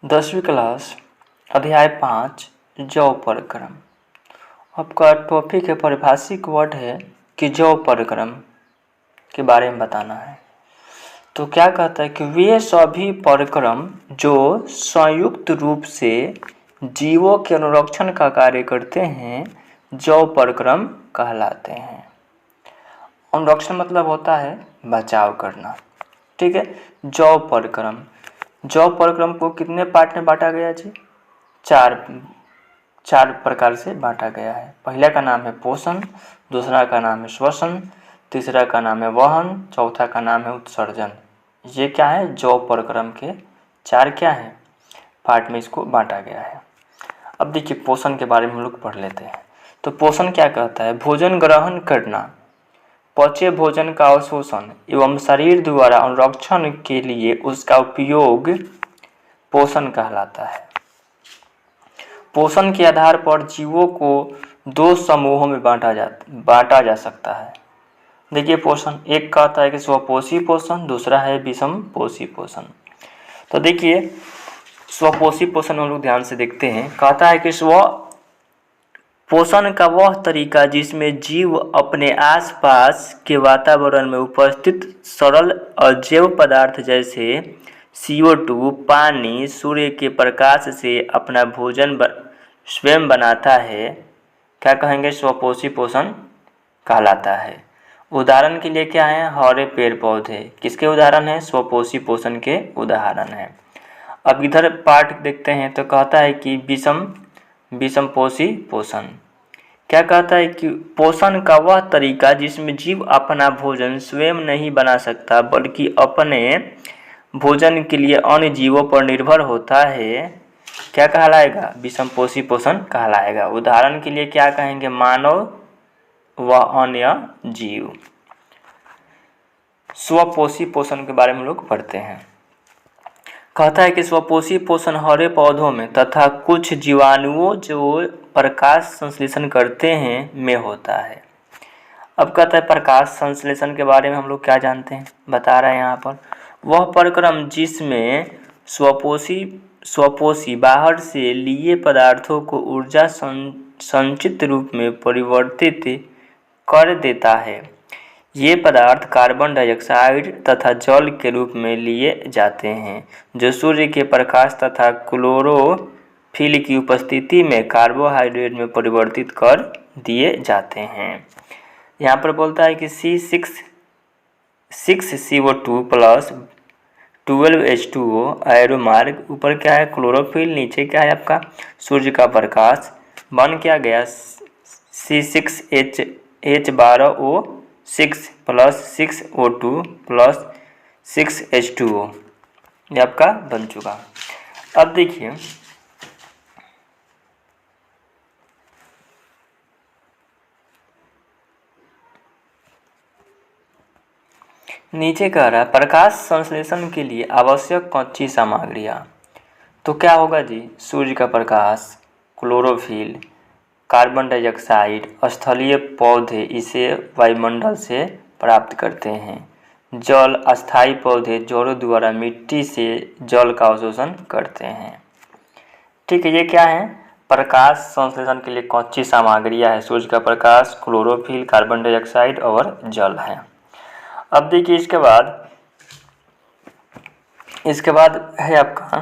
10वीं क्लास अध्याय 5 जौ परक्रम। आपका टॉपिक है परिभाषिक वर्ड है कि जौ परक्रम के बारे में बताना है। तो क्या कहता है कि वे सभी परक्रम जो संयुक्त रूप से जीवों के अनुरक्षण का कार्य करते हैं जौ परक्रम कहलाते हैं। अनुरक्षण मतलब होता है बचाव करना। ठीक है। जौ परक्रम को कितने पार्ट में बांटा गया जी? चार प्रकार से बांटा गया है। पहला का नाम है पोषण, दूसरा का नाम है श्वसन, तीसरा का नाम है वहन, चौथा का नाम है उत्सर्जन। ये क्या है? जौ परक्रम के चार क्या है पार्ट में इसको बांटा गया है। अब देखिए पोषण के बारे में हम लोग पढ़ लेते हैं। तो पोषण क्या कहता है? भोजन ग्रहण करना, पचे भोजन का अवशोषण एवं शरीर द्वारा अनुरक्षण के लिए उसका उपयोग पोषण कहलाता है। पोषण के आधार पर जीवों को दो समूहों में बांटा जा सकता है। देखिए पोषण एक कहता है कि स्वपोषी पोषण, दूसरा है विषमपोषी पोषण। तो देखिए स्वपोषी पोषण हम लोग ध्यान से देखते हैं। कहता है कि स्व पोषण का वह तरीका जिसमें जीव अपने आसपास के वातावरण में उपस्थित सरल अजैव पदार्थ जैसे CO2, पानी, सूर्य के प्रकाश से अपना भोजन स्वयं बनाता है, क्या कहेंगे? स्वपोषी पोषण कहलाता है। उदाहरण के लिए क्या है? हरे पेड़ पौधे किसके उदाहरण हैं? स्वपोषी पोषण के उदाहरण हैं। अब इधर पार्ट देखते हैं तो कहता है कि विषमपोषी पोषण क्या कहता है कि पोषण का वह तरीका जिसमें जीव अपना भोजन स्वयं नहीं बना सकता बल्कि अपने भोजन के लिए अन्य जीवों पर निर्भर होता है, क्या कहलाएगा? विषमपोषी पोषण कहलाएगा। उदाहरण के लिए क्या कहेंगे? मानव व अन्य जीव। स्वपोषी पोषण के बारे में लोग पढ़ते हैं। कहता है कि स्वपोषी पोषण हरे पौधों में तथा कुछ जीवाणुओं जो प्रकाश संश्लेषण करते हैं में होता है। अब कहता है प्रकाश संश्लेषण के बारे में हम लोग क्या जानते हैं? बता रहे हैं यहाँ पर वह परक्रम जिसमें स्वपोषी बाहर से लिए पदार्थों को ऊर्जा संचित रूप में परिवर्तित कर देता है। ये पदार्थ कार्बन डाइऑक्साइड तथा जल के रूप में लिए जाते हैं जो सूर्य के प्रकाश तथा क्लोरोफिल की उपस्थिति में कार्बोहाइड्रेट में परिवर्तित कर दिए जाते हैं। यहाँ पर बोलता है कि C6CO2 प्लस 12H2O एरो मार्ग, ऊपर क्या है? क्लोरोफिल, नीचे क्या है आपका? सूर्य का प्रकाश, बन क्या गया? C6H12O6 plus 6O2 plus 6H2O, ये आपका बन चुका। अब देखिए नीचे कह रहा है प्रकाश संश्लेषण के लिए आवश्यक कच्ची सामग्रियाँ। तो क्या होगा जी? सूर्य का प्रकाश, क्लोरोफिल, कार्बन डाइऑक्साइड, स्थलीय पौधे इसे वायुमंडल से प्राप्त करते हैं, जल अस्थायी पौधे जड़ों द्वारा मिट्टी से जल का अवशोषण करते हैं। ठीक है, ये क्या है? प्रकाश संश्लेषण के लिए कच्ची सामग्रियाँ है। सूर्य का प्रकाश, क्लोरोफिल, कार्बन डाइऑक्साइड और जल है। अब देखिए इसके बाद है आपका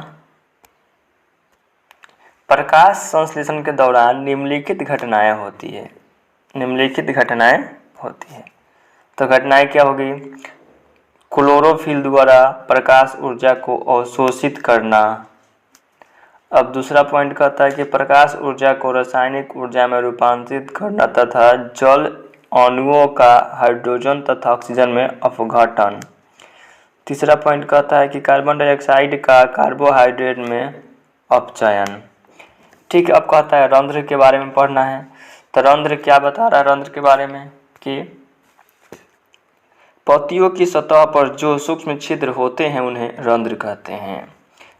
प्रकाश संश्लेषण के दौरान निम्नलिखित घटनाएं होती है। तो घटनाएं क्या होगी? क्लोरोफिल द्वारा प्रकाश ऊर्जा को अवशोषित करना। अब दूसरा पॉइंट कहता है कि प्रकाश ऊर्जा को रासायनिक ऊर्जा में रूपांतरित करना तथा जल अणुओं का हाइड्रोजन तथा ऑक्सीजन में अपघटन। तीसरा पॉइंट कहता है कि कार्बन डाइऑक्साइड का कार्बोहाइड्रेट में अपचयन। ठीक है। अब कहता है रंध्र के बारे में पढ़ना है। तो रंध्र क्या बता रहा है? रंध्र के बारे में कि पत्तियों की सतह पर जो सूक्ष्म छिद्र होते हैं उन्हें रंध्र कहते हैं।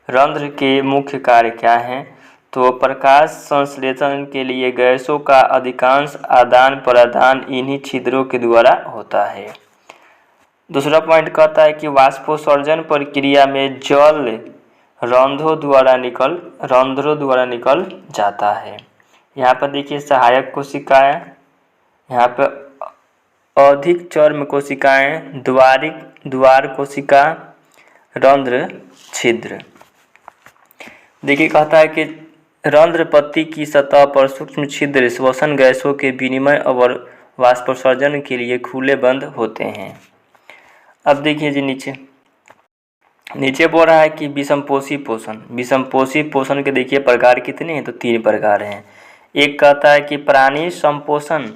रंध्र के मुख्य कार्य क्या हैं? तो प्रकाश संश्लेषण के लिए गैसों का अधिकांश आदान प्रदान इन्हीं छिद्रों के द्वारा होता है। दूसरा पॉइंट कहता है कि वाष्पोत्सर्जन प्रक्रिया में जल रंध्रों द्वारा निकल जाता है। यहाँ पर देखिए सहायक कोशिकाएं, यहाँ पर अधिक चर्म कोशिकाएं, द्वार कोशिका, रंध्र छिद्र। देखिए कहता है कि रंध्र पत्ती की सतह पर सूक्ष्म छिद्र श्वसन गैसों के विनिमय और वाष्पोत्सर्जन के लिए खुले बंद होते हैं। अब देखिए जी नीचे बोल रहा है कि विषमपोषी पोषण के देखिए प्रकार कितने हैं, तो 3 प्रकार हैं। एक कहता है कि प्राणी संपोषण,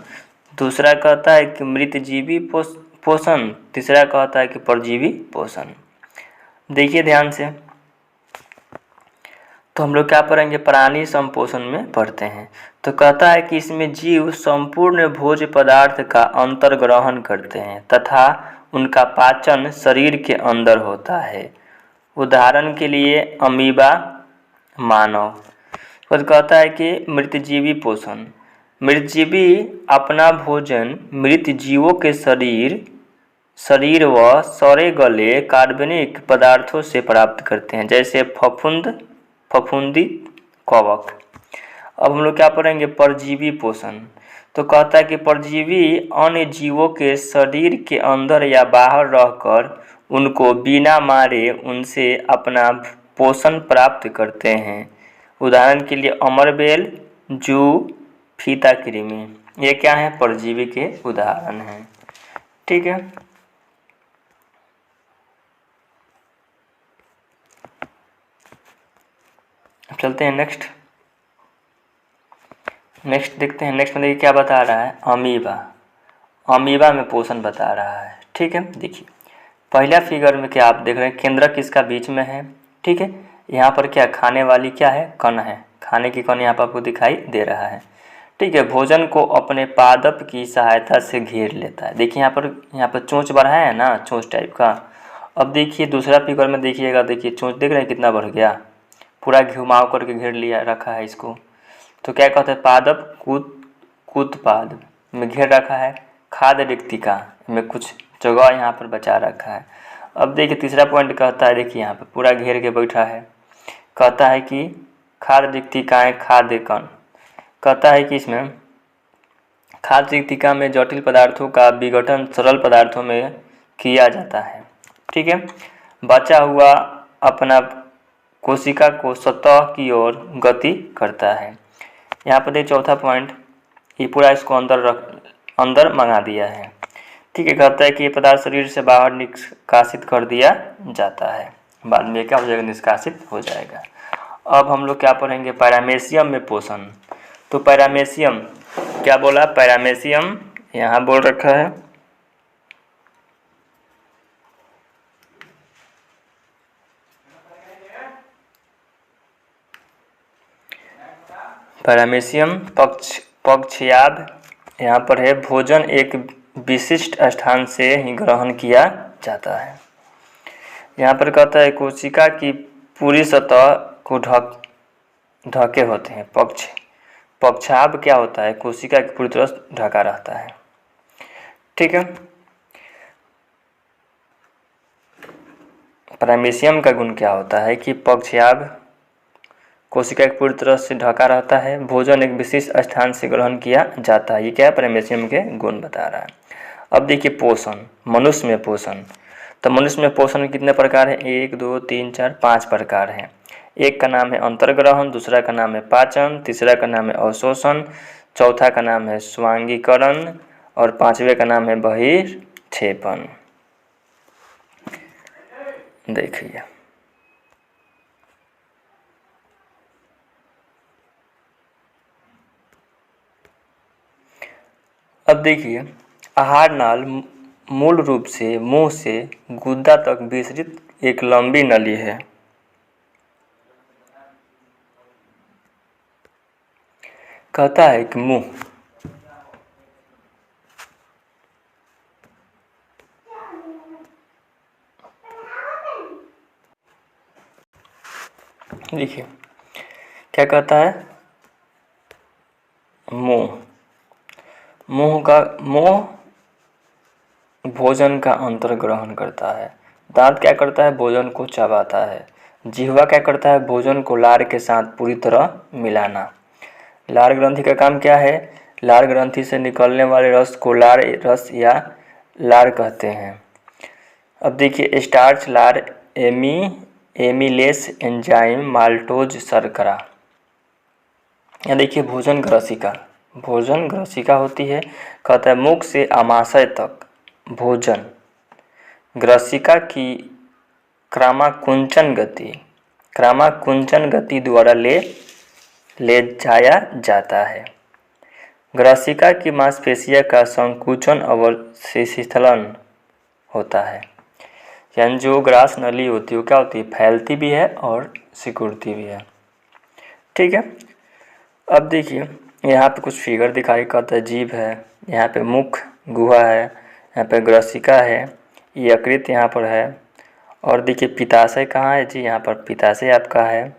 दूसरा कहता है कि मृतजीवी पोषण, तीसरा कहता है कि परजीवी पोषण। देखिए ध्यान से, तो हम लोग क्या पढ़ेंगे, प्राणी संपोषण में पढ़ते हैं। तो कहता है कि इसमें जीव संपूर्ण भोज्य पदार्थ का अंतर्ग्रहण करते हैं तथा उनका पाचन शरीर के अंदर होता है। उदाहरण के लिए अमीबा, मानव। तो कहता है कि मृतजीवी पोषण, मृतजीवी अपना भोजन मृत जीवों के शरीर व सड़े गले कार्बनिक पदार्थों से प्राप्त करते हैं, जैसे फफूंदी, कवक। अब हम लोग क्या पढ़ेंगे, परजीवी पोषण। तो कहता है कि परजीवी अन्य जीवों के शरीर के अंदर या बाहर रहकर उनको बिना मारे उनसे अपना पोषण प्राप्त करते हैं। उदाहरण के लिए अमरबेल, जू, फीता कृमि, ये क्या है, परजीवी के उदाहरण हैं। ठीक है, अब चलते हैं नेक्स्ट देखते हैं। नेक्स्ट में देखिए क्या बता रहा है, अमीबा में पोषण बता रहा है। ठीक है, देखिए पहला फिगर में क्या आप देख रहे हैं, केंद्रक इसका बीच में है। ठीक है, यहाँ पर क्या खाने वाली क्या है, कण है, खाने की कण यहाँ पर आपको दिखाई दे रहा है। ठीक है, भोजन को अपने पादप की सहायता से घेर लेता है। देखिए यहाँ पर चोंच बढ़ा है ना, चोंच टाइप का। अब देखिए दूसरा फिगर में देखिएगा, देखिए चोंच देख रहे हैं कितना बढ़ गया, पूरा घुमाव करके घेर लिया रखा है इसको। तो क्या कहते हैं, पादप कुतपाद में घेर रखा है। खाद्य रिक्तिका में कुछ जगह यहाँ पर बचा रखा है। अब देखिए तीसरा पॉइंट कहता है, देखिए यहाँ पर पूरा घेर के बैठा है। कहता है कि खाद्य रिक्तिकाएँ, खाद्य कण। कहता है कि इसमें खाद्य रिक्तिका में जटिल पदार्थों का विघटन सरल पदार्थों में किया जाता है। ठीक है, बचा हुआ अपना कोशिका को सतह की ओर गति करता है। यहाँ पर देखिए चौथा पॉइंट, ये पूरा इसको अंदर मंगा दिया है। ठीक है, कहता है कि ये पदार्थ शरीर से बाहर निष्कासित कर दिया जाता है, बाद में क्या हो जाएगा, निष्कासित हो जाएगा। अब हम लोग क्या पढ़ेंगे, पैरामेशियम में पोषण। तो पैरामेशियम क्या बोला, पैरामेशियम यहाँ बोल रखा है। पैरामेशियम पक्षयाद यहाँ पर है, भोजन एक विशिष्ट स्थान से ही ग्रहण किया जाता है। यहाँ पर कहता है कोशिका की पूरी सतह को ढके होते हैं। पक्षाभ क्या होता है, कोशिका की पूरी तरह ढका रहता है। ठीक है, पैरामेशियम का गुण क्या होता है कि पक्षाभ कोशिका की पूरी तरह से ढका रहता है, भोजन एक विशिष्ट स्थान से ग्रहण किया जाता है। ये क्या है, पैरामेशियम के गुण बता रहा है। अब देखिए पोषण, मनुष्य में पोषण। तो मनुष्य में पोषण कितने प्रकार हैं, 1 2 3 4 5 प्रकार हैं। एक का नाम है अंतर्ग्रहण, दूसरा का नाम है पाचन, तीसरा का नाम है अवशोषण, चौथा का नाम है स्वांगीकरण और पांचवें का नाम है बहिर्क्षेपण। देखिए अब देखिए आहार नाल मूल रूप से मुंह से गुदा तक विस्तृत एक लंबी नली है। कहता है कि मुंह देखिए क्या कहता है, मुंह भोजन का अंतर्ग्रहण करता है। दांत क्या करता है, भोजन को चबाता है। जिह्वा क्या करता है? भोजन को लार के साथ पूरी तरह मिलाना। लार ग्रंथि का काम क्या है? लार ग्रंथि से निकलने वाले रस को लार रस या लार कहते हैं। अब देखिए, स्टार्च, लार, एमिलेस एंजाइम, माल्टोज, शर्करा। या देखिए, भोजन ग्रसिका। भोजन ग्रसिका होती है, कहता है मुख से आमाशय तक भोजन ग्रसिका की क्रामाकुंचन गति द्वारा ले जाया जाता है। ग्रसिका की मांसपेशियों का संकुचन और शिथिलन होता है। यानी जो ग्रास नली होती है वो क्या होती है? फैलती भी है और सिकुड़ती भी है। ठीक है। अब देखिए, यहाँ पे कुछ फिगर दिखाई, कहता है जीभ है, यहाँ पे मुख गुहा है, यहाँ पे ग्रसिका है, यकृत यहाँ पर है, और देखिए पित्ताशय कहाँ है जी? यहाँ पर पित्ताशय आपका है,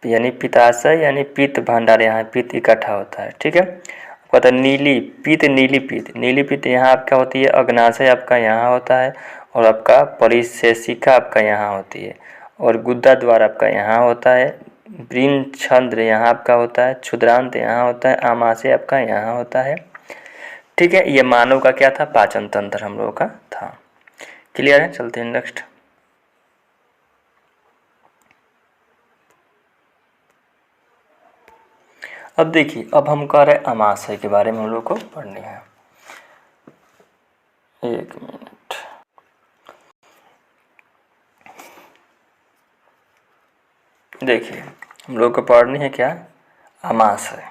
यानी पित्ताशय यानी पित्त भंडार, यहाँ पित्त इकट्ठा होता है। ठीक है। कहता है नीलीपित्त यहाँ आपका होती है, अग्नाशय आपका यहाँ होता है, और आपका परिशेषिका आपका यहाँ होती है, और गुद्दा द्वार आपका यहाँ होता है, वृषछंद्र यहाँ आपका होता है, क्षुद्रांत यहाँ होता है, आमाशय आपका यहाँ होता है। ठीक है। ये मानव का क्या था? पाचन तंत्र हम लोगों का था। क्लियर है? चलते हैं नेक्स्ट। अब देखिए, अब हम कह रहे हैं आमाशय के बारे में हम लोग को पढ़नी है। एक मिनट। देखिए, हम लोग को पढ़नी है क्या? आमाशय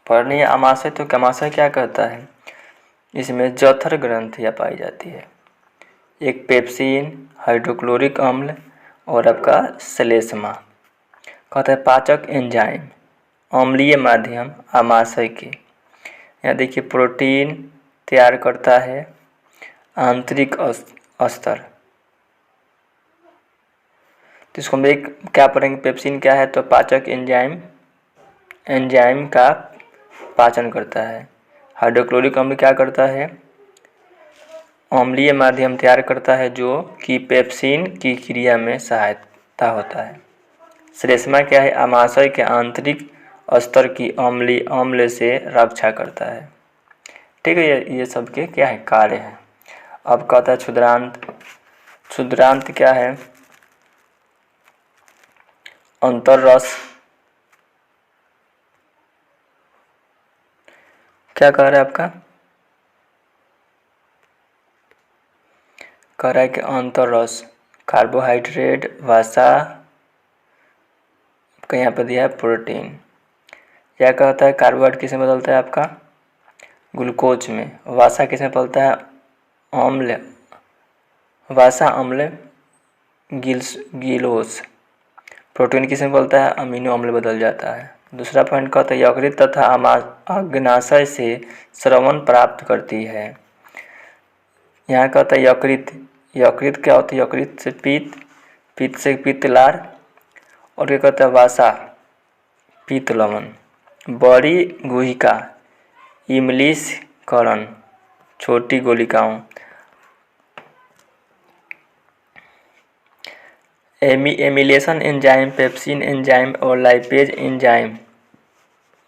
पढ़नी है। आमाशय तो आमाशय क्या कहता है? इसमें जठर ग्रंथियाँ पाई जाती है, एक पेप्सिन, हाइड्रोक्लोरिक अम्ल और आपका श्लेष्मा। कहता है पाचक एंजाइम, अम्लीय माध्यम आमाशय के। यहाँ देखिए, प्रोटीन तैयार करता है आंतरिक स्तर। तो इसको हम एक क्या पढ़ेंगे? पेप्सिन क्या है? तो पाचक एंजाइम का पाचन करता है। हाइड्रोक्लोरिक अम्ल क्या करता है? अम्लीय माध्यम तैयार करता है जो कि पेप्सिन की क्रिया में सहायता होता है। श्लेष्मा क्या है? आमाशय के आंतरिक स्तर की अम्ल से रक्षा करता है। ठीक है। ये सब के क्या है? कार्य है। अब कहता है क्षुद्रांत क्या है? अंतररस। क्या कह रहा है आपका? कह रहा है कि अंतररस कार्बोहाइड्रेट, वसा का यहाँ पर दिया है प्रोटीन। क्या कहता है? कार्बोहाइड्रेट किसमें बदलता है आपका? ग्लूकोज में। वसा किसमें बदलता है? अम्ल, वसा अम्ल गिलोस। प्रोटीन किसमें बदलता है? अमीनो अम्ल बदल जाता है। दूसरा पॉइंट कहता है यकृत तथा अग्नाशय से श्रवण प्राप्त करती है। यहाँ कहता है यकृत क्या होती है? यकृत से पित्त से पित्त लार, और क्या कहता है? वसा पित्त लवण। बड़ी गुहिका इमलिश करण, छोटी गोलिकाओं। एमिलेशन एंजाइम, पेप्सिन एंजाइम और लाइपेज एंजाइम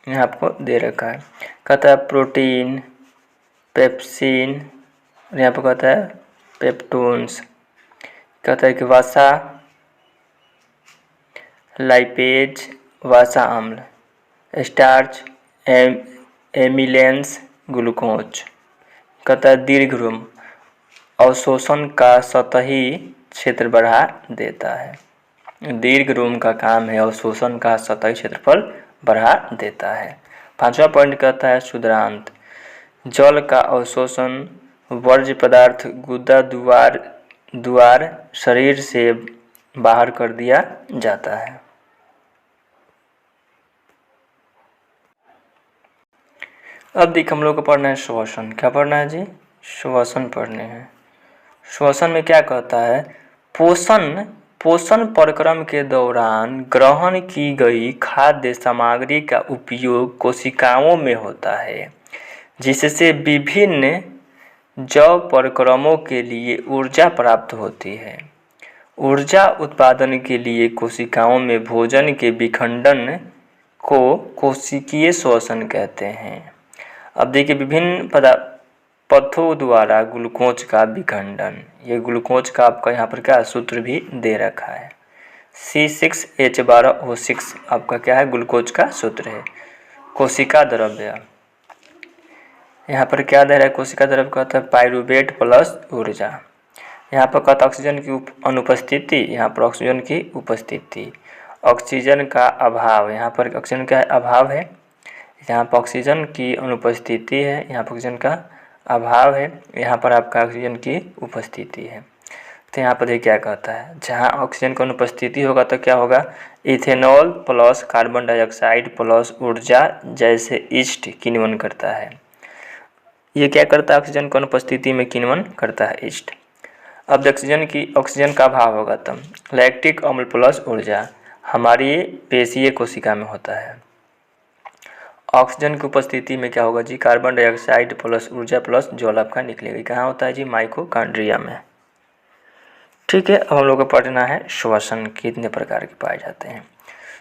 यहाँ आपको दे रखा है। कहता है प्रोटीन, पेप्सिन, यहाँ पर कहता है पेप्टोन्स। कहता है कि वसा, लाइपेज, वसा अम्ल, स्टार्च, एमिलेंस, ग्लूकोज। कहता है दीर्घ अवशोषण का सतही क्षेत्र बढ़ा देता है। दीर्घ रोम का काम है अवशोषण का सतही क्षेत्रफल बढ़ा देता है। पांचवा पॉइंट कहता है क्षुद्रांत, जल का अवशोषण वर्ज्य पदार्थ गुदा द्वार शरीर से बाहर कर दिया जाता है। अब देख हम लोग को पढ़ना है श्वसन। क्या पढ़ना है जी? श्वसन पढ़ने हैं। श्वसन में क्या कहता है? पोषण प्रक्रम के दौरान ग्रहण की गई खाद्य सामग्री का उपयोग कोशिकाओं में होता है, जिससे विभिन्न जैव प्रक्रमों के लिए ऊर्जा प्राप्त होती है। ऊर्जा उत्पादन के लिए कोशिकाओं में भोजन के विखंडन को कोशिकीय श्वसन कहते हैं। अब देखिए, विभिन्न पथों द्वारा ग्लूकोज का विखंडन, ये ग्लूकोज का आपका यहाँ पर क्या सूत्र भी दे रखा है, C6H12O6 आपका क्या है, ग्लूकोज का सूत्र है। कोशिका द्रव्य, यहाँ पर क्या दे रहा है, कोशिका द्रव्य कहता है पाइरूवेट प्लस ऊर्जा। यहाँ पर कहता है ऑक्सीजन की अनुपस्थिति, यहाँ पर ऑक्सीजन की उपस्थिति, ऑक्सीजन का अभाव, यहाँ पर ऑक्सीजन का अभाव है, यहाँ पर ऑक्सीजन की अनुपस्थिति है, यहाँ पर ऑक्सीजन का अभाव है, यहाँ पर आपका ऑक्सीजन की उपस्थिति है। तो यहाँ पर क्या कहता है, जहाँ ऑक्सीजन की अनुपस्थिति होगा तो क्या होगा, ethanol plus carbon dioxide plus ऊर्जा जैसे ईस्ट किण्वन करता है। ये क्या करता है, ऑक्सीजन की अनुपस्थिति में किण्वन करता है ईस्ट। अब ऑक्सीजन का अभाव होगा तब लैक्टिक अम्ल प्लस ऊर्जा हमारी पेशीय कोशिका में होता है। ऑक्सीजन की उपस्थिति में क्या होगा जी, कार्बन डाइऑक्साइड प्लस ऊर्जा प्लस जल आपका निकलेगा। कहाँ होता है जी, माइटोकॉन्ड्रिया में। ठीक है, अब हम लोग को पढ़ना है श्वसन कितने प्रकार के पाए जाते हैं।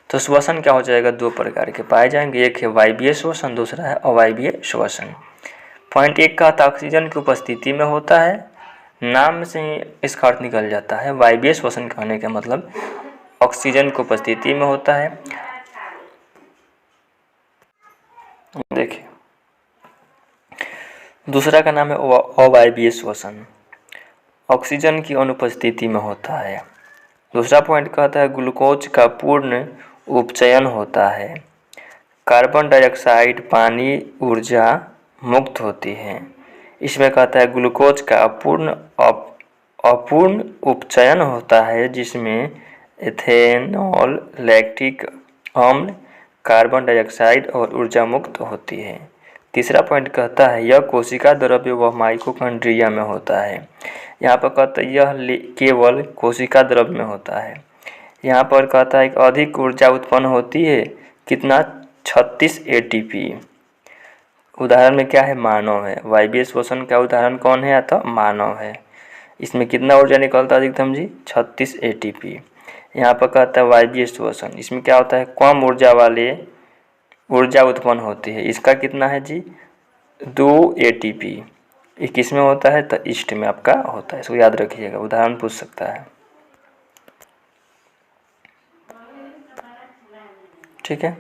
तो श्वसन क्या हो जाएगा, दो प्रकार के पाए जाएंगे, एक है वायवीय श्वसन, दूसरा है अवायवीय श्वसन। पॉइंट 1 का ऑक्सीजन की उपस्थिति में होता है, नाम से ही इसका अर्थ निकल जाता है। वायवीय श्वसन कहने का मतलब ऑक्सीजन की उपस्थिति में होता है। देखिए, दूसरा का नाम है अवायवीय श्वसन, ऑक्सीजन की अनुपस्थिति में होता है। दूसरा पॉइंट कहता है ग्लूकोज का पूर्ण उपचयन होता है, कार्बन डाइऑक्साइड पानी ऊर्जा मुक्त होती है। इसमें कहता है ग्लूकोज का अपूर्ण उपचयन होता है, जिसमें इथेनॉल, लैक्टिक अम्ल, कार्बन डाइऑक्साइड और ऊर्जा मुक्त होती है। तीसरा पॉइंट कहता है यह कोशिका द्रव्य व माइटोकॉन्ड्रिया में होता है। यहाँ पर कहता है यह केवल कोशिका द्रव्य में होता है। यहाँ पर कहता है कि अधिक ऊर्जा उत्पन्न होती है, कितना, 36 ATP। उदाहरण में क्या है, मानव है। वायवीय श्वसन का उदाहरण कौन है, तो मानव है। इसमें कितना ऊर्जा निकलता है अधिकतम जी, 36 ATP। यहाँ पर कहता है वायवीय श्वसन, इसमें क्या होता है, कम ऊर्जा वाले ऊर्जा उत्पन्न होती है। इसका कितना है जी, 2 ATP। ये किस में होता है, तो ईस्ट में आपका होता है। इसको याद रखिएगा, उदाहरण पूछ सकता है। ठीक है,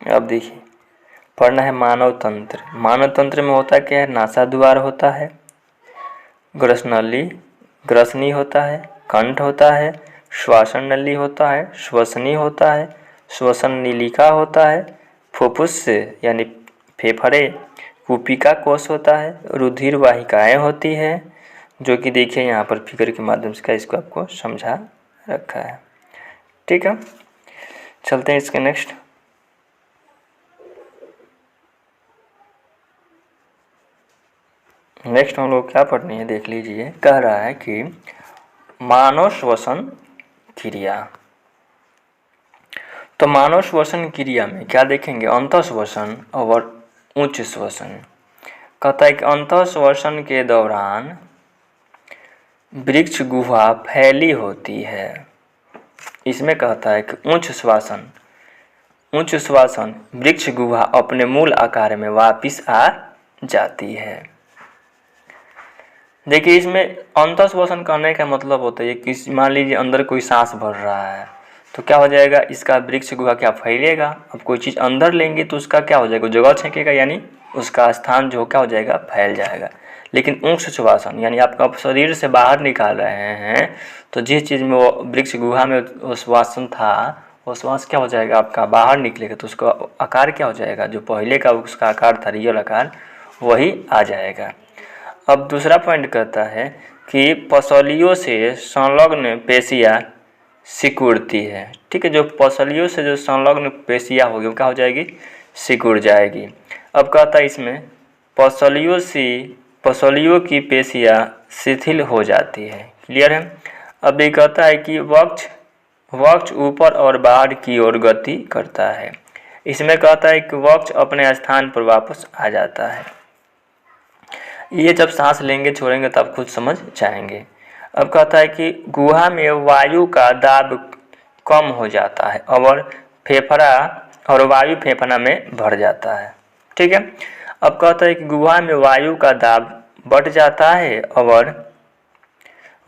अब देखिए पढ़ना है मानव तंत्र। मानव तंत्र में होता क्या है, नासाद्वार होता है, ग्रसनी होता है, कंठ होता है, श्वासन नली होता है, श्वसनी होता है, श्वसन नीलिका होता है, फुफ्फुस यानी फेफड़े, कुपिका कोश होता है, रुधिर वाहिकाएँ होती है, जो कि देखिए यहाँ पर फिगर के माध्यम से इसको आपको समझा रखा है। ठीक है, चलते हैं इसके नेक्स्ट। हम लोग क्या पढ़नी है, देख लीजिए। कह रहा है कि मानव श्वसन क्रिया। तो मानव श्वसन क्रिया में क्या देखेंगे, अंतःश्वसन और उच्च श्वसन। कहता है कि अंतःश्वसन के दौरान वृक्ष गुहा फैली होती है। इसमें कहता है कि उच्च श्वसन वृक्ष गुहा अपने मूल आकार में वापस आ जाती है। देखिए, इसमें अंतःश्वसन करने का मतलब होता है कि मान लीजिए अंदर कोई सांस भर रहा है तो क्या हो जाएगा, इसका वृक्ष गुहा क्या फैलेगा। अब कोई चीज़ अंदर लेंगे तो उसका क्या हो जाएगा, जगह छेकेगा, यानी उसका स्थान जो क्या हो जाएगा, फैल जाएगा। लेकिन उच्च श्वसन यानी आपका शरीर से बाहर निकाल रहे हैं तो जिस चीज़ में वो वृक्ष गुहा में वो श्वसन था, वो श्वास क्या हो जाएगा, आपका बाहर निकलेगा तो उसका आकार क्या हो जाएगा, जो पहले का उसका आकार था, रियल आकार, वही आ जाएगा। अब दूसरा पॉइंट कहता है कि पसलियों से संलग्न पेशियाँ सिकुड़ती है। ठीक है, जो पसलियों से जो संलग्न पेशियाँ होगी वो क्या हो जाएगी, सिकुड़ जाएगी। अब कहता है इसमें पसलियों की पेशियाँ शिथिल हो जाती है। क्लियर है। अब ये कहता है कि वक्ष ऊपर और बाहर की ओर गति करता है। इसमें कहता है कि वक्ष अपने स्थान पर वापस आ जाता है। ये जब सांस लेंगे छोड़ेंगे तब खुद समझ जाएंगे। अब कहता है कि गुहा में वायु का दाब कम हो जाता है और वायु फेफड़ा में भर जाता है। ठीक है। अब कहता है कि गुहा में वायु का दाब बढ़ जाता है और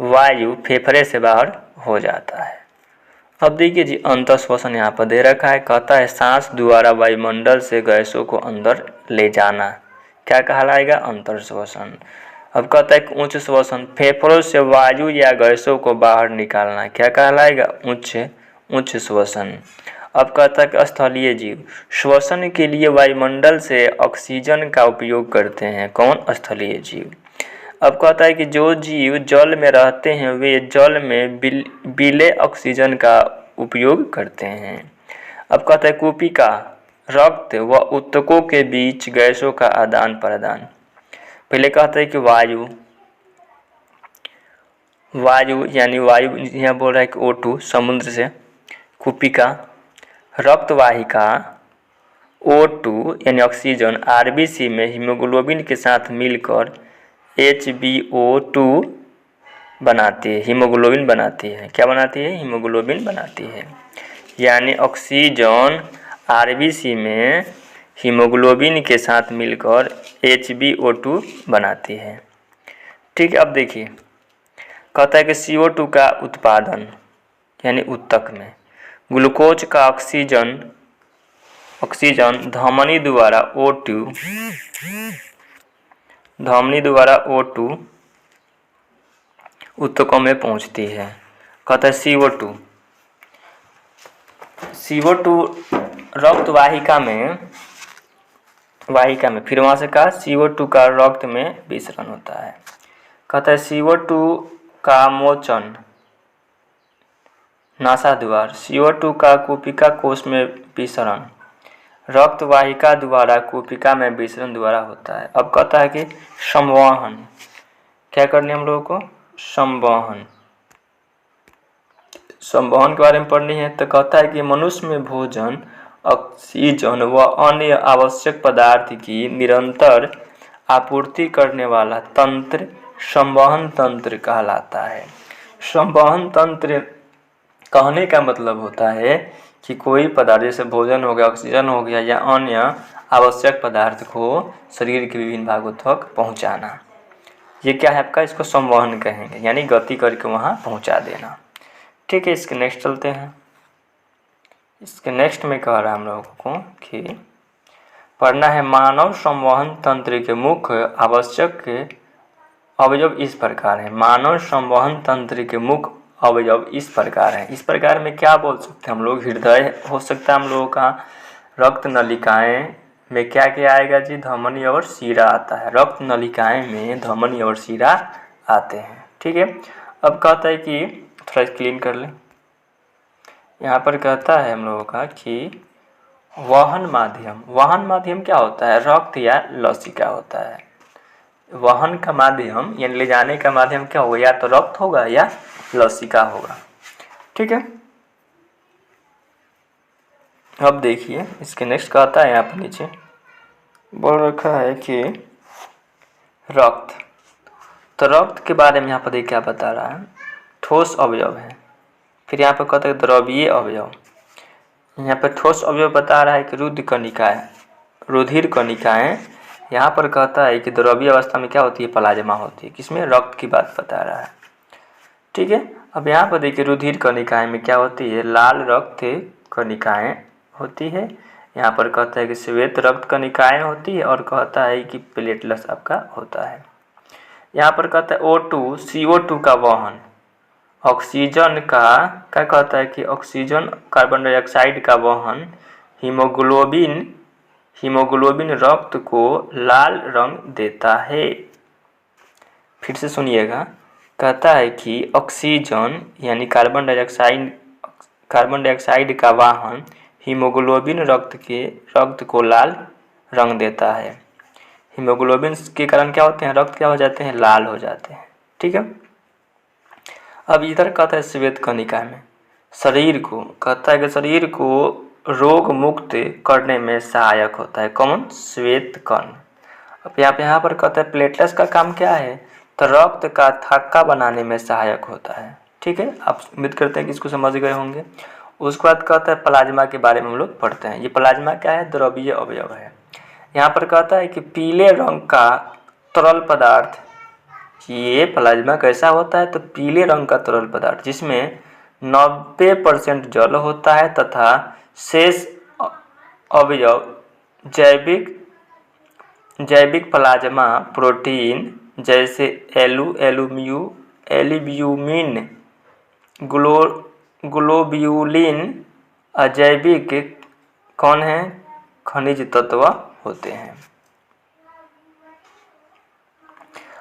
वायु फेफड़े से बाहर हो जाता है। अब देखिए जी अंतःश्वसन यहाँ पर दे रखा है। कहता है सांस द्वारा वायुमंडल से गैसों को अंदर ले जाना क्या कहलाएगा? अंतःश्वसन। अब कहता है कि उच्च श्वसन फेफड़ों से वायु या गैसों को बाहर निकालना क्या कहलाएगा? उच्च श्वसन। अब कहता है कि स्थलीय जीव श्वसन के लिए वायुमंडल से ऑक्सीजन का उपयोग करते हैं। कौन? स्थलीय जीव। अब कहता है कि जो जीव जल में रहते हैं वे जल में विलेय ऑक्सीजन का उपयोग करते हैं। अब कहता है कूपिका रक्त व ऊतकों के बीच गैसों का आदान प्रदान। पहले कहता है कि वायु यानी वायु यहाँ बोल रहा है कि O2 समुद्र से, कूपिका रक्तवाहिका O2 यानी ऑक्सीजन RBC में हीमोग्लोबिन के साथ मिलकर HbO2 बनाती है, हीमोग्लोबिन बनाती है। क्या बनाती है? हीमोग्लोबिन बनाती है। यानी ऑक्सीजन RBC में हीमोग्लोबिन के साथ मिलकर HbO2 बनाती है। ठीक है। अब देखिए कहता है कि CO2 का उत्पादन यानी ऊतक में, ग्लूकोज का ऑक्सीजन धमनी द्वारा O2 ऊतकों में पहुंचती है। कहता है CO2 रक्त वाहिका में फिर वहाँ से कहा CO2 का रक्त में विसरण होता है। कहता है CO2 का मोचन नासाद्वार, CO2 का कूपिका कोश में विसरण रक्त वाहिका द्वारा कूपिका में विसरण द्वारा होता है। अब कहता है कि संवहन क्या करनी हम लोगों को? संवहन के बारे में पढ़नी है। तो कहता है कि मनुष्य में भोजन, ऑक्सीजन व अन्य आवश्यक पदार्थ की निरंतर आपूर्ति करने वाला तंत्र संवहन तंत्र कहलाता है। संवहन तंत्र कहने का मतलब होता है कि कोई पदार्थ जैसे भोजन हो गया, ऑक्सीजन हो गया या अन्य आवश्यक पदार्थ को शरीर के विभिन्न भागों तक पहुंचाना, ये क्या है आपका? इसको संवहन कहेंगे, यानी गति करके वहां पहुंचा देना। ठीक है। इसके नेक्स्ट चलते हैं। इसके नेक्स्ट में कह रहा है हम लोगों को कि पढ़ना है मानव संवहन तंत्र के मुख्य आवश्यक अवयव इस प्रकार है। मानव संवहन तंत्र के मुख्य अवयव इस प्रकार है। इस प्रकार में क्या बोल सकते हैं हम लोग? हृदय हो सकता है हम लोगों का, रक्त नलिकाएं में क्या क्या आएगा जी? धमनी और शिरा आता है। रक्त नलिकाएं में धमनी और शिरा आते हैं। ठीक है। अब कहता है कि थोड़ा क्लीन कर लें। यहाँ पर कहता है हम लोगों का कि वहन माध्यम क्या होता है? रक्त या लसिका होता है। वहन का माध्यम यानी ले जाने का माध्यम क्या होगा? या तो रक्त होगा या लसिका होगा। ठीक है। अब देखिए इसके नेक्स्ट कहता है, यहाँ पर नीचे बोल रखा है कि रक्त। तो रक्त के बारे में यहाँ पर देखिए क्या बता रहा है? ठोस अवयव है। फिर यहाँ पर कहता है द्रवीय अवयव। यहाँ पर ठोस अवयव बता रहा है कि रुधिर कणिकाएं। यहाँ पर कहता है कि द्रवीय अवस्था में क्या होती है? प्लाज्मा होती है। किसमें? रक्त की बात बता रहा है। ठीक है। अब यहाँ पर देखिए रुधिर कणिकाएं में क्या होती है? लाल रक्त कणिकाएं होती है। यहाँ पर कहता है कि श्वेत रक्त कणिकाएं होती है और कहता है कि प्लेटलेट्स आपका होता है। यहाँ पर कहता है O2 CO2 का वहन, ऑक्सीजन का क्या कहता है कि ऑक्सीजन कार्बन डाइऑक्साइड का वहन, हीमोग्लोबिन रक्त को लाल रंग देता है। फिर से सुनिएगा, कहता है कि ऑक्सीजन यानी कार्बन डाइऑक्साइड का वाहन हीमोग्लोबिन रक्त को लाल रंग देता है। हीमोग्लोबिन के कारण क्या होते हैं? रक्त क्या हो जाते हैं? लाल हो जाते हैं। ठीक है। अब इधर कहता है श्वेत कणिका में शरीर को, कहता है कि शरीर को रोग मुक्त करने में सहायक होता है। कौन? श्वेत कण। अब यहाँ पर कहता है प्लेटलेट्स का काम क्या है? तो रक्त का थक्का बनाने में सहायक होता है। ठीक है, आप उम्मीद करते हैं कि इसको समझ गए होंगे। उसके बाद कहता है प्लाज्मा के बारे में हम लोग पढ़ते हैं। ये प्लाज्मा क्या है? द्रवीय अवयव है। यहाँ पर कहता है कि पीले रंग का तरल पदार्थ, ये प्लाज्मा कैसा होता है? तो पीले रंग का तरल पदार्थ जिसमें 90% जल होता है तथा शेष अवयव जैविक प्लाज्मा प्रोटीन जैसे एल्ब्यूमिन, ग्लोब्यूलिन, अजैविक कौन है? खनिज तत्व होते हैं।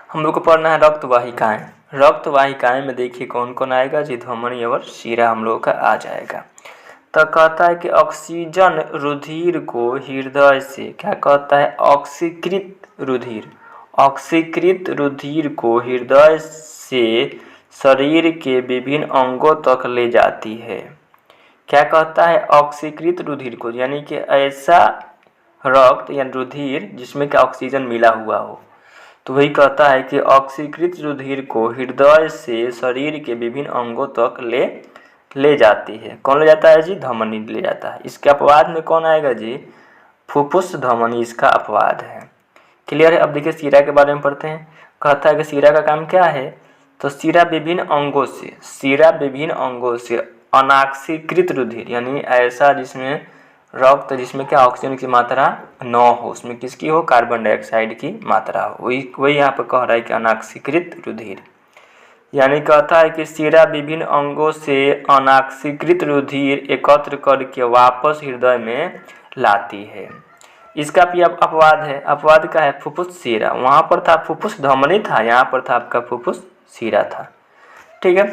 हम लोग को पढ़ना है रक्त वाहिकाएं। रक्त वाहिकाएं में देखिए कौन कौन आएगा जी? धमनी और शिरा हम लोगों का आ जाएगा। तो कहता है कि ऑक्सीजन रुधिर को हृदय से, क्या कहता है? ऑक्सीकृत रुधिर को हृदय से शरीर के विभिन्न अंगों तक ले जाती है। क्या कहता है? ऑक्सीकृत रुधिर को, यानी कि ऐसा रक्त या रुधिर जिसमें क्या ऑक्सीजन मिला हुआ हो। तो वही कहता है कि ऑक्सीकृत रुधिर को हृदय से शरीर के विभिन्न अंगों तक ले जाती है। कौन ले जाता है जी? धमनी ले जाता है। इसके अपवाद में कौन आएगा जी? फुफ्फुस धमनी इसका अपवाद है। क्लियर है? अब देखिए शिरा के बारे में पढ़ते हैं। कहता है कि शिरा का काम क्या है? तो शिरा विभिन्न अंगों से अनाक्सीकृत रुधिर, यानी ऐसा जिसमें रक्त जिसमें क्या ऑक्सीजन की मात्रा न हो, उसमें किसकी हो? कार्बन डाइऑक्साइड की मात्रा हो। वही यहाँ पर कह रहा है कि अनाक्सीकृत रुधिर, यानी कहता है कि शिरा विभिन्न अंगों से अनाक्सीकृत रुधिर एकत्र करके वापस हृदय में लाती है। इसका भी अपवाद है। अपवाद का है? फुफ्फुस शिरा। वहाँ पर था फुफ्फुस धमनी था, यहाँ पर था आपका फुफ्फुस शिरा था। ठीक है,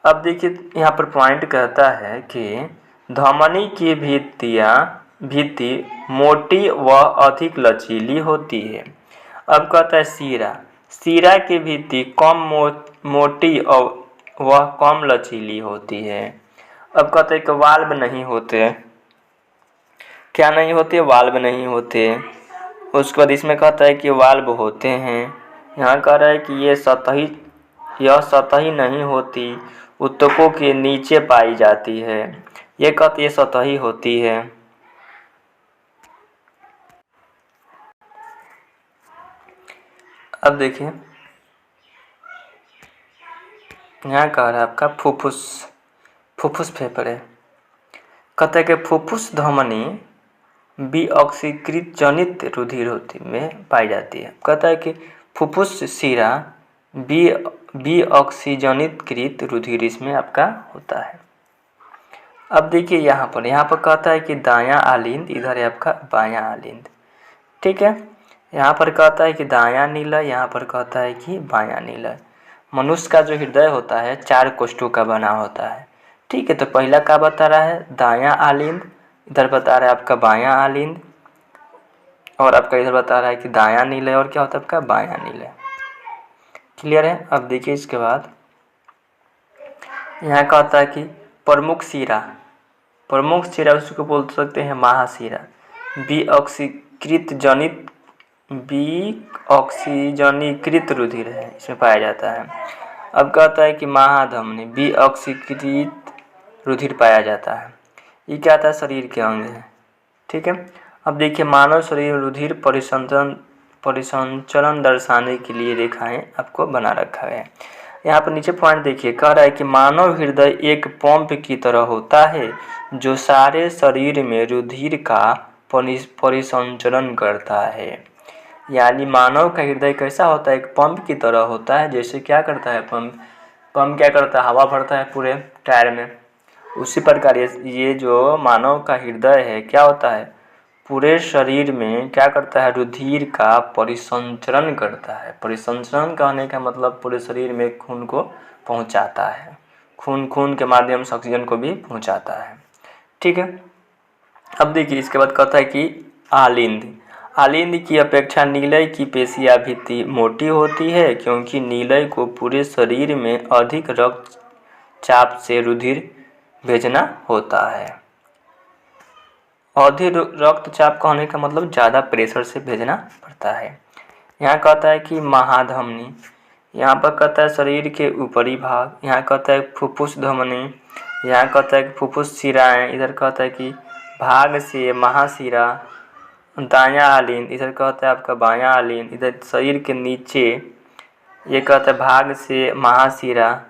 अब देखिए यहाँ पर पॉइंट कहता है कि धमनी की भित्ति मोटी व अधिक लचीली होती है। अब कहता है शिरा की भित्ति कम मोटी और वह कम लचीली होती है। अब कहते हैं कि वाल्व नहीं होते। क्या नहीं होते? वाल्व नहीं होते। उसके बाद इसमें कहता है कि वाल्व होते हैं। यहाँ कह रहा है कि यह सतही नहीं होती, ऊतकों के नीचे पाई जाती है। ये कहते ये सतही होती है। अब देखिए यहाँ कह रहा है आपका फुफ्फुस फेफड़े। कहता है कि फुफ्फुस धमनी विऑक्सीकृत जनित रुधिर में पाई जाती है। कहता है कि फुफ्फुस शिरा विऑक्सीजनित रुधिर इसमें आपका होता है। अब देखिए यहाँ पर कहता है कि दायां आलिंद, इधर है आपका बायां आलिंद। ठीक है, यहाँ पर कहता है कि दायां नीलय, यहाँ पर कहता है कि बायां नीलय। मनुष्य का जो हृदय होता है 4 कोष्ठों का बना होता है। ठीक है, तो पहला क्या बता रहा है? दायां आलिंद, इधर बता रहा है आपका बायां आलिंद, और आपका इधर बता रहा है कि दायां नीलय, और क्या होता है आपका बायां नीलय। क्लियर है? अब देखिए इसके बाद यहाँ कहता है कि प्रमुख शिरा उसको बोल सकते हैं महाशिरा। विऑक्सीजनीकृत रुधिर है, इसमें पाया जाता है। अब कहता है कि महाधमनी विऑक्सीकृत रुधिर पाया जाता है। ये क्या आता है? शरीर के अंग है। ठीक है, अब देखिए मानव शरीर में रुधिर परिसंचरण दर्शाने के लिए रेखाएं आपको बना रखा है। यहाँ पर नीचे पॉइंट देखिए, कह रहा है कि मानव हृदय एक पंप की तरह होता है जो सारे शरीर में रुधिर का परिसंचरण करता है। यानी मानव का हृदय कैसा होता है? एक पंप की तरह होता है। जैसे क्या करता है पंप क्या करता है? हवा भरता है पूरे टायर में। उसी प्रकार ये जो मानव का हृदय है क्या होता है? पूरे शरीर में क्या करता है? रुधिर का परिसंचरण करता है। परिसंचरण कहने का मतलब पूरे शरीर में खून को पहुंचाता है। खून के माध्यम से ऑक्सीजन को भी पहुंचाता है। ठीक है, अब देखिए इसके बाद कहता है कि आलिंद की अपेक्षा नीलय की पेशियाँ भित्ति मोटी होती है, क्योंकि नीलय को पूरे शरीर में अधिक रक्तचाप से रुधिर भेजना होता है। अधिक रक्तचाप कहने का मतलब ज़्यादा प्रेशर से भेजना पड़ता है। यहाँ कहता है कि महाधमनी, यहाँ पर कहता है शरीर के ऊपरी भाग, यहाँ कहता है फुफ्फुस धमनी, यहाँ कहता है कि फुफ्फुस शिराएँ, इधर कहता है कि भाग से महाशिरा, दायां आलीन, इधर कहता है आपका बायां आलीन, इधर शरीर के नीचे ये कहता है भाग से महाशिरा,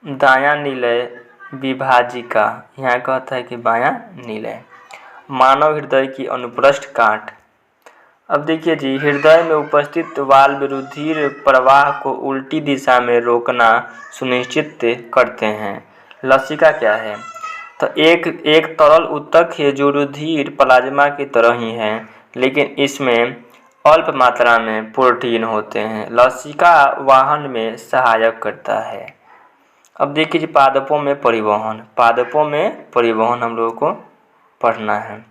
दायां निलय विभाजिका, यहाँ कहता है कि बायां निलय। मानव हृदय की अनुप्रस्थ गांठ। अब देखिए जी, हृदय में उपस्थित वाल्व रुधिर प्रवाह को उल्टी दिशा में रोकना सुनिश्चित करते हैं। लसिका क्या है? तो एक तरल ऊतक है जो रुधिर प्लाज्मा की तरह ही है, लेकिन इसमें अल्प मात्रा में प्रोटीन होते हैं। लसिका वाहन में सहायक करता है। अब देखिए जी, पादपों में परिवहन, पादपों में परिवहन हम लोगों को पढ़ना है।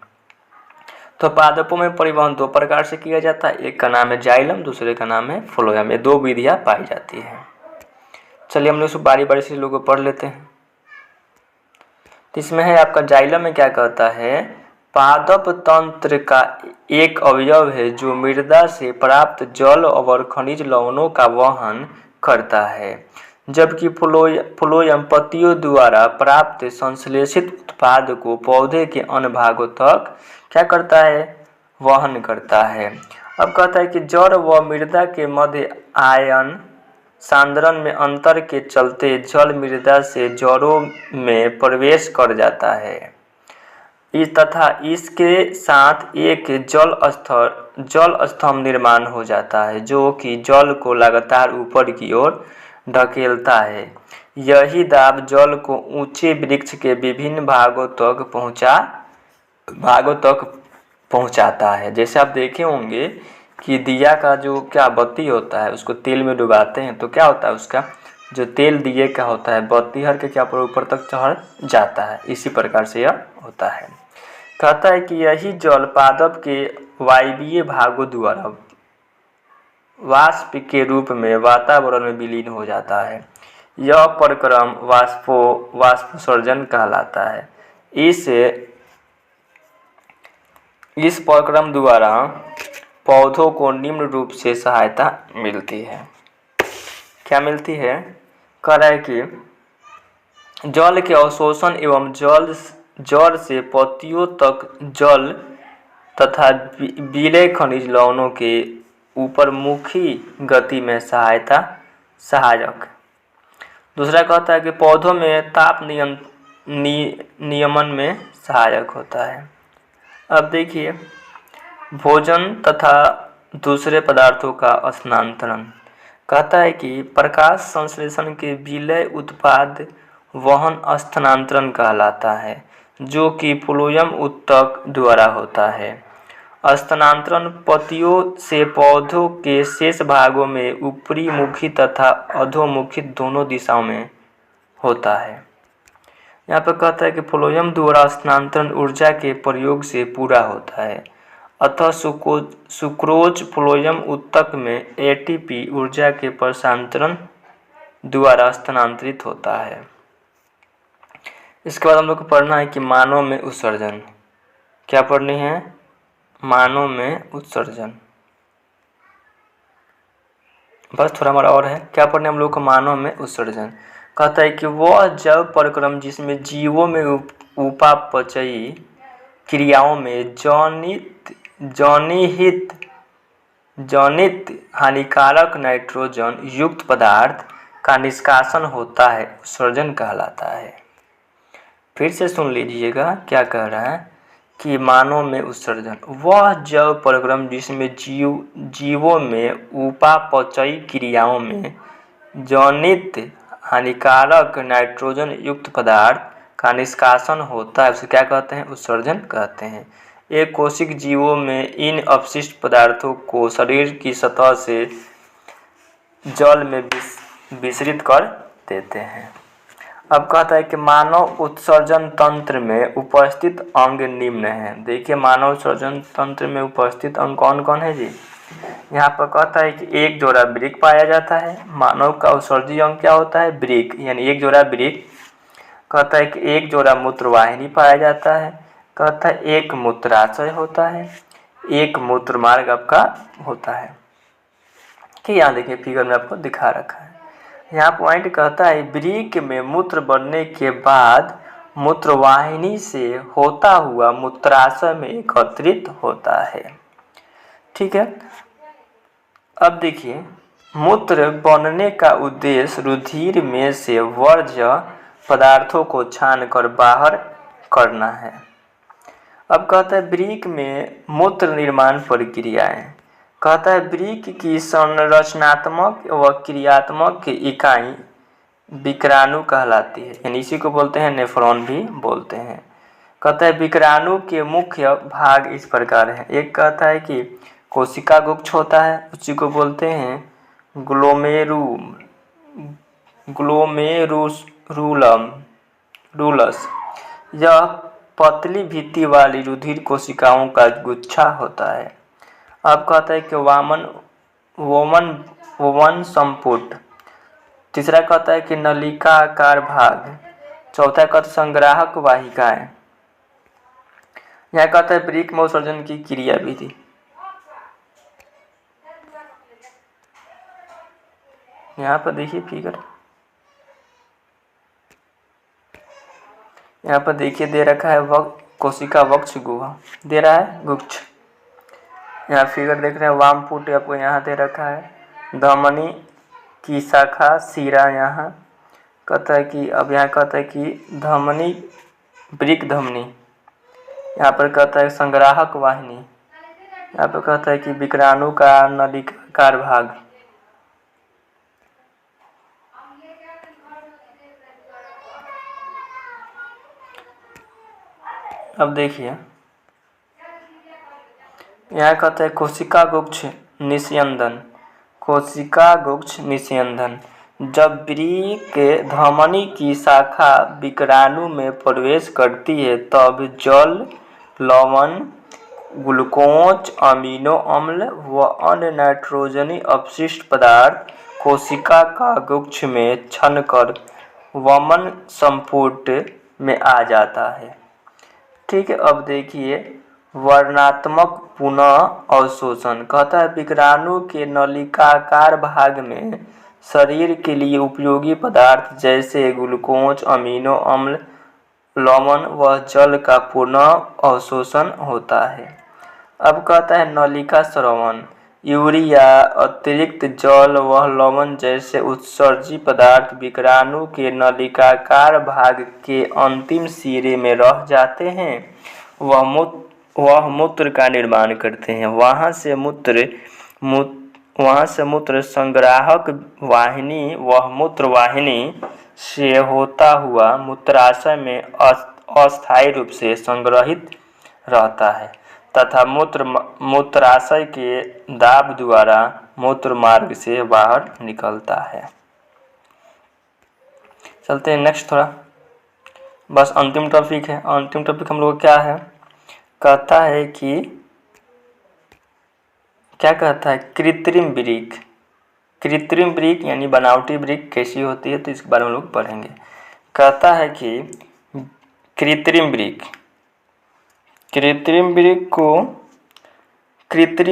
तो पादपों में परिवहन दो प्रकार से किया जाता है, एक का नाम है जाइलम, दूसरे का नाम है फ्लोएम। ये दो विधियाँ पाई जाती हैं। चलिए हम लोग बारी बारी से लोगों को पढ़ लेते हैं। तो इसमें है आपका जाइलम में क्या कहता है, पादप तंत्र का एक अवयव है जो मृदा से प्राप्त जल और खनिज लवणों का वहन करता है, जबकि फ्लोएम पत्तियों द्वारा प्राप्त संश्लेषित उत्पाद को पौधे के अन्य भागों तक क्या करता है, वहन करता है। अब कहता है कि जड़ व मृदा के मध्य आयन सांद्रण में अंतर के चलते जल मृदा से जड़ों में प्रवेश कर जाता है, तथा इसके साथ एक जल स्तंभ निर्माण हो जाता है जो कि जल को लगातार ऊपर की ओर ढकेलता है। यही दाब जल को ऊंचे वृक्ष के विभिन्न भागों तक पहुंचाता है। जैसे आप देखे होंगे कि दिया का जो क्या बत्ती होता है उसको तेल में डुबाते हैं, तो क्या होता है, उसका जो तेल दिए का होता है बत्ती हर के क्या पर ऊपर तक चढ़ जाता है। इसी प्रकार से यह होता है। कहता है कि यही जल पादप के वायवीय भागों द्वारा वाष्प के रूप में वातावरण में विलीन हो जाता है। यह प्रक्रम वाष्पोत्सर्जन कहलाता है। इस प्रक्रम द्वारा पौधों को निम्न रूप से सहायता मिलती है। क्या मिलती है? कह रहा है कि जल के अवशोषण एवं जड़ से पत्तियों तक जल तथा विलेय खनिज लवणों के ऊपरमुखी गति में सहायक। दूसरा कहता है कि पौधों में ताप नियमन में सहायक होता है। अब देखिए, भोजन तथा दूसरे पदार्थों का स्थानांतरण। कहता है कि प्रकाश संश्लेषण के विलेय उत्पाद वहन स्थानांतरण कहलाता है, जो कि फ्लोएम ऊतक द्वारा होता है। स्थानांतरण पत्तियों से पौधों के शेष भागों में ऊपरी मुखी तथा अधोमुखी दोनों दिशाओं में होता है। यहाँ पर कहता है कि फ्लोएम द्वारा स्थानांतरण ऊर्जा के प्रयोग से पूरा होता है, अतः सुक्रोज फ्लोएम ऊतक में एटीपी ऊर्जा के प्रसंस्करण द्वारा स्थानांतरित होता है। इसके बाद हम लोग को पढ़ना है कि मानव में उत्सर्जन। क्या पढ़नी है? मानव में उत्सर्जन। बस थोड़ा हमारा और है। क्या पढ़ने हम लोग को? मानव में उत्सर्जन। कहता है कि वह जैव प्रक्रम जिसमें जीवों में उपापचयी क्रियाओं में जनित हानिकारक नाइट्रोजन युक्त पदार्थ का निष्कासन होता है, उत्सर्जन कहलाता है। फिर से सुन लीजिएगा क्या कह रहा है कि मानव में उत्सर्जन वह जैव प्रक्रम जिसमें जीवों में उपापचयी क्रियाओं में जनित हानिकारक नाइट्रोजन युक्त पदार्थ का निष्कासन होता है, उसे क्या कहते हैं? उत्सर्जन कहते हैं। एक कोशिक जीवों में इन अपशिष्ट पदार्थों को शरीर की सतह से जल में विसरित कर देते हैं। अब कहता है कि मानव उत्सर्जन तंत्र में उपस्थित अंग निम्न हैं। देखिए, मानव उत्सर्जन तंत्र में उपस्थित अंग कौन कौन है जी? यहाँ पर कहता है कि एक जोड़ा वृक्क पाया जाता है। मानव का उत्सर्जी अंग क्या होता है? वृक्क, यानी एक जोड़ा वृक्क। कहता है कि एक जोड़ा मूत्रवाहिनी पाया जाता है। कहता है एक मूत्राशय होता है, एक मूत्र मार्ग आपका होता है। कि यहाँ देखिए फिगर में आपको दिखा रखा है। यहाँ पॉइंट कहता है वृक्क में मूत्र बनने के बाद मूत्रवाहिनी से होता हुआ मूत्राशय में एकत्रित होता है। ठीक है, अब देखिए मूत्र बनने का उद्देश्य रुधिर में से वर्ज्य पदार्थों को छानकर बाहर करना है। अब कहता है वृक्क में मूत्र निर्माण प्रक्रियाएं। कहता है वृक्क की संरचनात्मक व क्रियात्मक इकाई विक्राणु कहलाती है, यानी इसी को बोलते हैं नेफ्रॉन भी बोलते हैं। कहता है विक्राणु के मुख्य भाग इस प्रकार हैं। एक कहता है कि कोशिका गुच्छ होता है, उसी को बोलते हैं ग्लोमेरुलस। यह पतली भित्ति वाली रुधिर कोशिकाओं का गुच्छा होता है। अब कहता है कि वोमन संपुट। तीसरा कहता है कि नलिका आकार भाग। चौथा कहता है संग्राहक वाहिकाएं। यहाँ कहता है वृक्क में उत्सर्जन की क्रिया विधि। यहाँ पर देखिए फिगर, यहाँ पर देखिए दे रखा है कोशिका वक्ष गुहा दे रहा है गुच्छ। यहाँ फिगर देख रहे हैं वामपुट आपको यहाँ दे रखा है, धमनी की शाखा शिरा यहाँ कहता है कि अब यहाँ कहता है कि धमनी वृक्क धमनी। यहाँ पर कहता है संग्राहक वाहिनी। यहाँ पर कहता है कि विक्राणु का नलिकाकार भाग। अब देखिए यहाँ कहता है कोशिका गुच्छ निस्यंदन। कोशिका गुच्छ निस्यंदन, जब वृक्क धमनी की शाखा विक्राणु में प्रवेश करती है तब जल, लवण, ग्लूकोज, अमीनो अम्ल व अन्य नाइट्रोजनी अपशिष्ट पदार्थ कोशिका का गुच्छ में छनकर वमन संपुट में आ जाता है। ठीक है, अब देखिए वर्णात्मक पुनः अवशोषण। कहता है विक्राणु के नलिकाकार भाग में शरीर के लिए उपयोगी पदार्थ जैसे ग्लूकोज, अमीनो अम्ल, लवण व जल का पुनः अवशोषण होता है। अब कहता है नलिका स्रवण। यूरिया, अतिरिक्त जल व लवण जैसे उत्सर्जी पदार्थ विक्राणु के नलिकाकार भाग के अंतिम सिरे में रह जाते हैं। वह मूत्र का निर्माण करते हैं। वहाँ से मूत्र संग्राहक वाहिनी व मूत्रवाहिनी से होता हुआ मूत्राशय में अस्थायी रूप से संग्रहित रहता है तथा मूत्राशय के दाब द्वारा मूत्र मार्ग से बाहर निकलता है। चलते हैं नेक्स्ट, थोड़ा बस अंतिम टॉपिक है। अंतिम टॉपिक हम लोग क्या है, कहता है कि क्या कहता है कृत्रिम वृक्क। कृत्रिम वृक्क यानी बनावटी वृक्क कैसी होती है तो इसके बारे में लोग पढ़ेंगे। कहता है कि कृत्रिम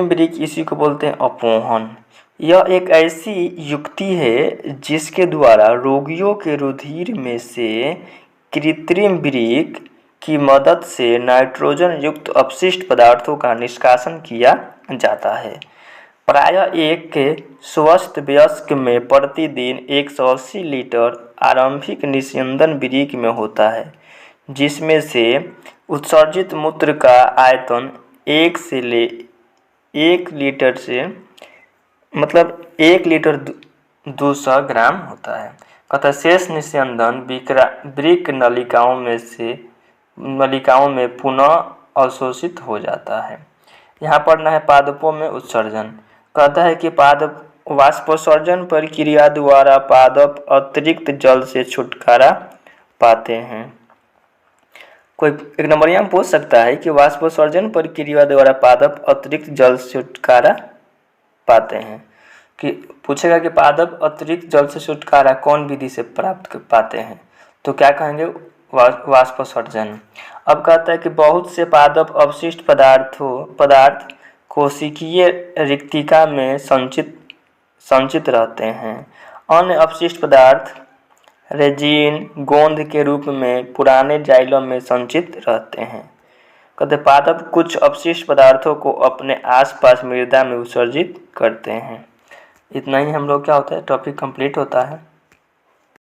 वृक्क इसी को बोलते हैं अपोहन। यह एक ऐसी युक्ति है जिसके द्वारा रोगियों के रुधिर में से कृत्रिम वृक्क की मदद से नाइट्रोजन युक्त अपशिष्ट पदार्थों का निष्कासन किया जाता है। प्रायः एक स्वस्थ वयस्क में प्रतिदिन 180 लीटर आरंभिक निस्यंदन वृक्क में होता है, जिसमें से उत्सर्जित मूत्र का आयतन 1 लीटर से मतलब 1 लीटर 200 ग्राम होता है। कहता शेष निस्यंदन वृक्क नलिकाओं में पुनः अवशोषित हो जाता है। यहाँ पढ़ना है पादपों में उत्सर्जन। कहता है कि पादप वाष्पोत्सर्जन प्रक्रिया द्वारा पादप अतिरिक्त जल से छुटकारा पाते हैं। कोई एक नंबर यहाँ पूछ सकता है कि वाष्पोत्सर्जन प्रक्रिया द्वारा पादप अतिरिक्त जल से छुटकारा पाते हैं, कि पूछेगा कि पादप अतिरिक्त जल से छुटकारा कौन विधि से प्राप्त पाते हैं, तो क्या कहेंगे वाष्पोत्सर्जन। अब कहता है कि बहुत से पादप अवशिष्ट पदार्थ कोशिकीय रिक्तिका में संचित रहते हैं। अन्य अपशिष्ट पदार्थ रेजिन गोंद के रूप में पुराने जाइलम में संचित रहते हैं। कहते पादप कुछ अपशिष्ट पदार्थों को अपने आसपास मृदा में उत्सर्जित करते हैं। इतना ही हम लोग क्या होता है टॉपिक कंप्लीट होता है।